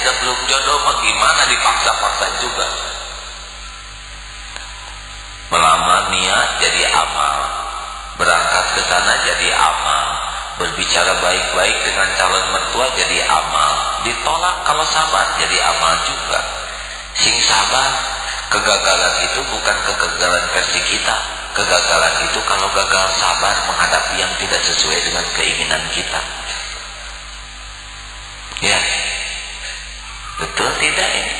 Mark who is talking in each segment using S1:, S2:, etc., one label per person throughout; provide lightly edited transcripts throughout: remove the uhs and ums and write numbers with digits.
S1: kita belum jodoh mah gimana, dipaksa-paksa juga. Melamar niat jadi amal, berangkat ke sana jadi amal, berbicara baik-baik dengan calon mertua jadi amal, ditolak kalau sabar jadi amal juga. Sing sabar, kegagalan itu bukan kegagalan versi kita. Kegagalan itu kalau gagal sabar menghadapi yang tidak sesuai dengan keinginan kita. Ya, betul tidak ini?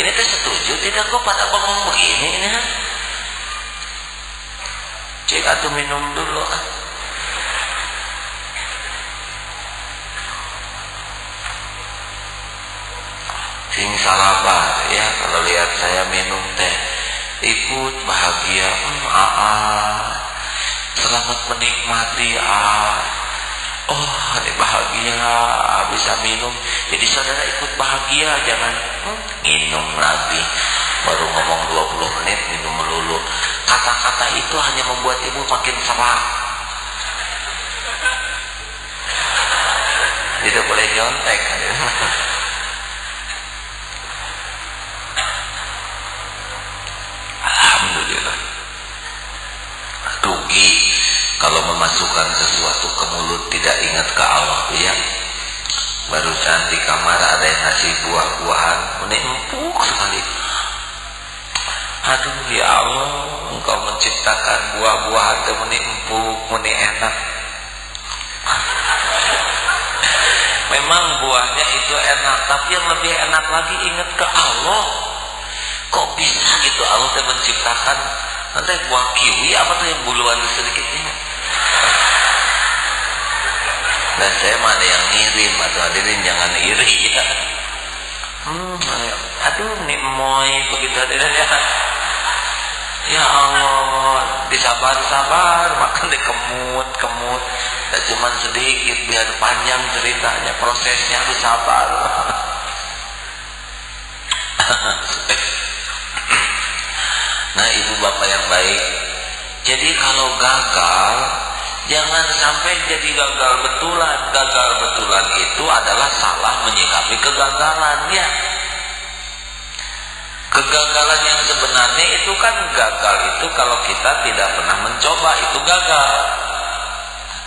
S1: Ini tuh setuju tidak kok pada ngomong begini ini? Cek atau minum dulu. Sing sabar ya kalau lihat saya minum teh, ikut bahagia. Selamat menikmati. Oh, ini bahagia bisa minum. Jadi saudara ikut bahagia, jangan minum lagi. Baru ngomong 20 menit minum melulu. Kata-kata itu hanya membuat ibu makin serak. Tidak boleh nyontek. Alhamdulillah. Rugi kalau memasukkan sesuatu ke mulut tidak ingat ke Allah ya. Barusan di kamar ada yang ngasih buah-buahan, ini empuk sekali. Aduh ya Allah, Engkau menciptakan buah-buahan itu ini empuk, ini enak. Memang buahnya itu enak, tapi yang lebih enak lagi ingat ke Allah. Kok bisa gitu Allah yang menciptakan nanti buah kiwi apa tuh yang buluan sedikitnya. Dan saya mah ada yang ngirim, atau hadirin jangan iri ya. Aduh nih moy begitu hadirin ya. Ya Allah, disabar-sabar, makan dikemut-kemut. Dan cuma sedikit, biar panjang ceritanya, prosesnya harus sabar. Nah ibu bapak yang baik, jadi kalau gagal, jangan sampai jadi gagal betulan. Gagal betulan itu adalah salah menyikapi kegagalannya. Kegagalan yang sebenarnya itu kan gagal itu kalau kita tidak pernah mencoba, itu gagal.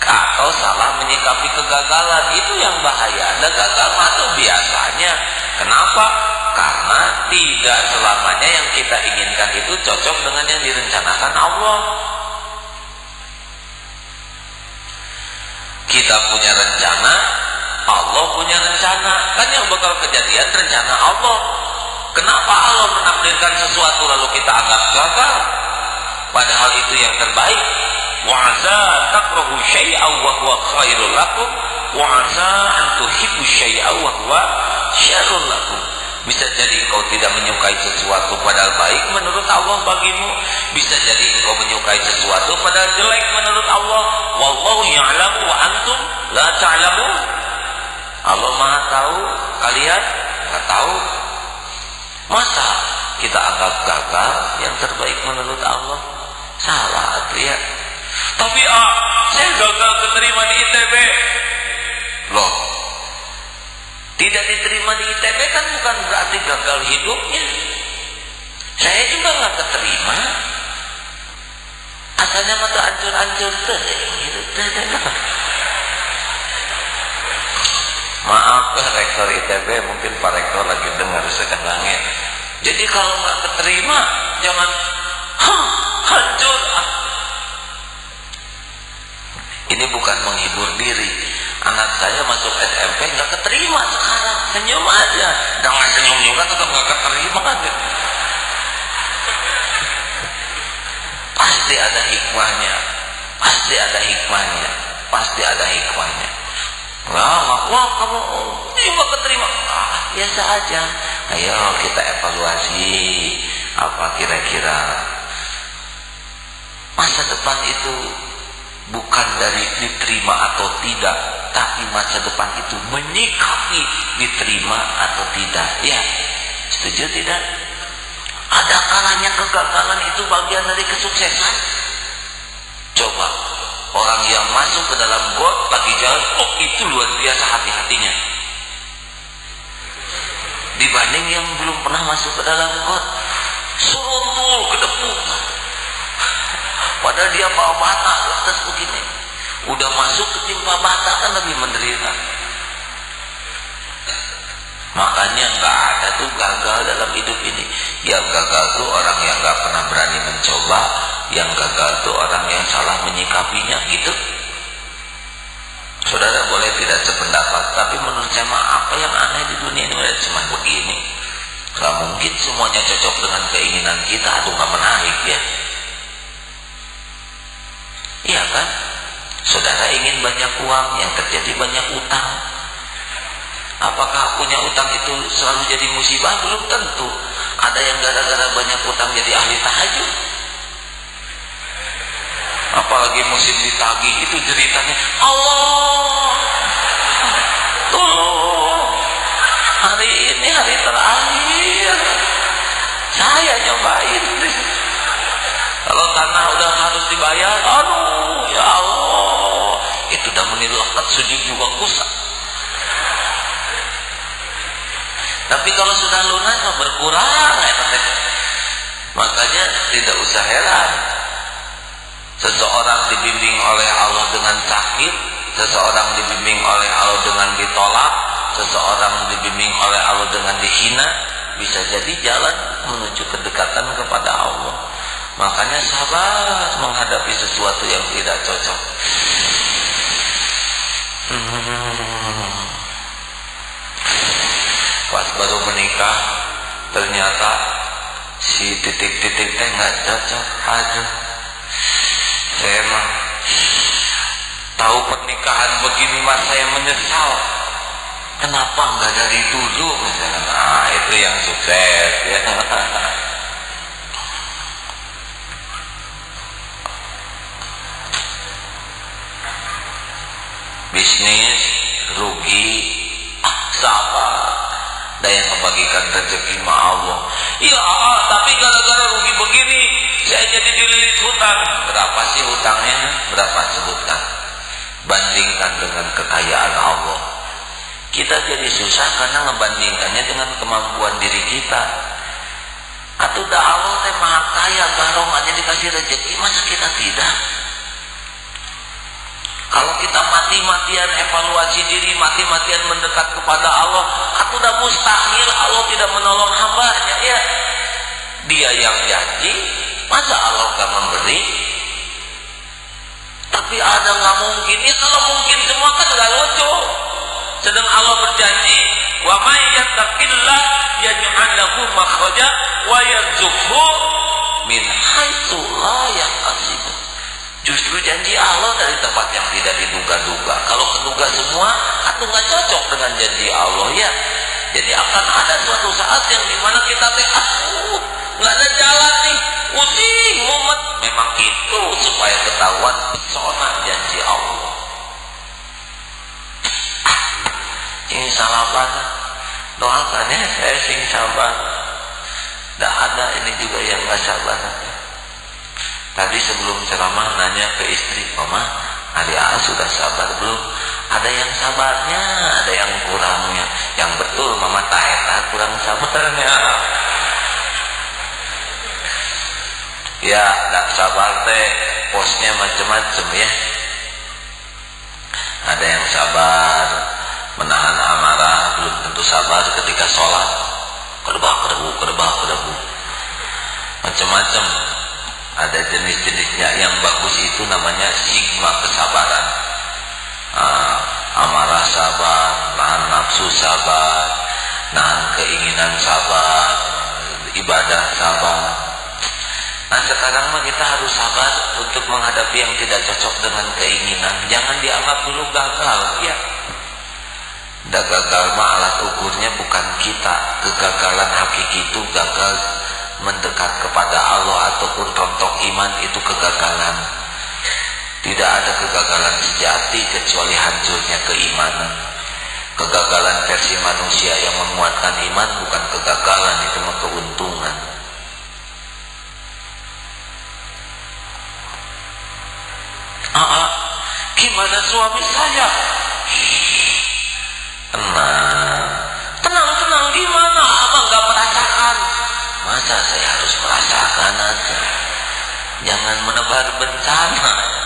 S1: Atau salah menyikapi kegagalan, itu yang bahaya. Ada gagal atau biasanya. Kenapa? Karena tidak selamanya yang kita inginkan itu cocok dengan yang direncanakan Allah. Kita punya rencana, Allah punya rencana. Kan yang bakal kejadian rencana Allah. Kenapa Allah menakdirkan sesuatu lalu kita anggap gagal? Padahal itu yang terbaik. Wa 'asa takrahu syai'an wa huwa khairul lakum wa 'asa an tuhibbu syai'an wa huwa syarrul lakum. Bisa jadi engkau tidak menyukai sesuatu padahal baik menurut Allah bagimu. Bisa jadi engkau menyukai sesuatu padahal jelek menurut Allah. Wallahu ya'lamu wa antum la ta'lamun. Allah Maha tahu, kalian enggak tahu. Masa kita anggap gagal yang terbaik menurut Allah? Salah tuh ya. Tapi saya gagal keterima di ITB. Loh, tidak diterima di ITB kan bukan berarti gagal hidupnya. Saya juga nggak keterima. Asalnya mata ancur-ancur tuh. Maaf rektor ITB, mungkin Pak Rektor lagi dengar sekarang ya. Jadi kalau nggak keterima, jangan hancur. Ini bukan menghibur diri. Anak saya masuk SMP nggak keterima sekarang, senyum aja. Jangan senyum juga tetap nggak keterima kan? Pasti ada hikmahnya, pasti ada hikmahnya, pasti ada hikmahnya. Wah kamu nggak keterima, biasa aja. Ayo kita evaluasi apa kira-kira masa depan itu bukan dari diterima atau tidak, tapi masa depan itu menyikapi diterima atau tidak. Ya, setuju tidak? Ada kalanya kegagalan itu bagian dari kesuksesan. Coba orang yang masuk ke dalam got lagi jalan, itu luar biasa hati-hatinya. dibanding yang belum pernah masuk ke dalam got. Seruntul ke depan, padahal dia bawa bata ke atas begini. Udah masuk ketimpa bata kan lebih menderita. Makanya nggak ada tuh gagal dalam hidup ini. Yang gagal tuh orang yang nggak pernah berani mencoba. Yang gagal tuh orang yang salah menyikapinya gitu. Saudara boleh tidak sependapat, tapi menurut saya apa yang aneh di dunia ini udah cuma begini. Gak mungkin semuanya cocok dengan keinginan kita atau gak menarik ya. Iya kan? Saudara ingin banyak uang, yang terjadi banyak utang. Apakah punya utang itu selalu jadi musibah? Belum tentu. Ada yang gara-gara banyak utang jadi ahli tahajud. Apalagi musim ditagih itu jeritanya, Allah tolong, hari ini hari terakhir saya nyobain. Kalau tanah udah harus dibayar, aduh ya Allah, itu udah menilakat sujud juga kusah. Tapi kalau sudah lunas berkurang ya. Makanya tidak usah heran seseorang dibimbing oleh Allah dengan sakit, seseorang dibimbing oleh Allah dengan ditolak, seseorang dibimbing oleh Allah dengan dihina, bisa jadi jalan menuju kedekatan kepada Allah. Makanya sabar menghadapi sesuatu yang tidak cocok. Pas baru menikah, ternyata si titik-titik teh nggak cocok. Aduh, saya mah tahu pernikahan begini mas saya menyesal. Kenapa nggak dari dulu misalnya? Nah itu yang sukses ya. Bisnis rugi, sabar. Ada yang membagikan rezeki sama Allah. Iya, tapi gara-gara rugi begini, saya jadi dililit hutang. Berapa sih hutangnya? Berapa sebutkan? Bandingkan dengan kekayaan Allah. Kita jadi susah karena ngebandingkannya dengan kemampuan diri kita. Atau dah Allah teh maha kaya, garong aja dikasih rezeki, masa kita tidak? Kalau kita mati-matian evaluasi diri, mati-matian mendekat kepada Allah, aku udah mustahil Allah tidak menolong hambanya ya. Dia yang janji, masa Allah gak memberi? Tapi ada nggak mungkin? Ya kalau mungkin semua kan gak lucu. Sedang Allah berjanji, wa may yattaqillah yaj'al lahu makhraja wa yarzuqhu min haitsu la yahtasib. Justru janji Allah dari tempat yang tidak diduga-duga. Kalau keduga semua, atau nggak cocok dengan janji Allah ya. Jadi akan ada suatu saat yang dimana kita nggak ada jalan nih, pusing, mumet. Memang itu supaya ketahuan pesona janji Allah. Ini salapan, doakan ya saya sing sabar. Tidak ada ini juga yang nggak sabar. Tadi sebelum ceramah nanya ke istri, Mama, hari A sudah sabar belum? Ada yang sabarnya, ada yang kurangnya. Yang betul, Mama taeta kurang sabarnya. Ya, tak sabar teh, posnya macam-macam ya. Ada yang sabar, menahan amarah, belum tentu sabar ketika sholat. Kedebah. Macam-macam. Ada jenis-jenisnya. Yang bagus itu namanya sigma kesabaran. Amarah sabar, nahan nafsu sabar, nahan keinginan sabar, ibadah sabar. Nah sekarang mah kita harus sabar untuk menghadapi yang tidak cocok dengan keinginan. Jangan dianggap dulu gagal ya. Dan gagal mah alat ukurnya bukan kita. Kegagalan hakiki itu gagal mendekat kepada Allah ataupun rontok iman, itu kegagalan. Tidak ada kegagalan sejati kecuali hancurnya keimanan. Kegagalan versi manusia yang menguatkan iman bukan kegagalan, itu mah keuntungan. Gimana suami saya? Tenang gimana? doakan aja, jangan menebar bencana.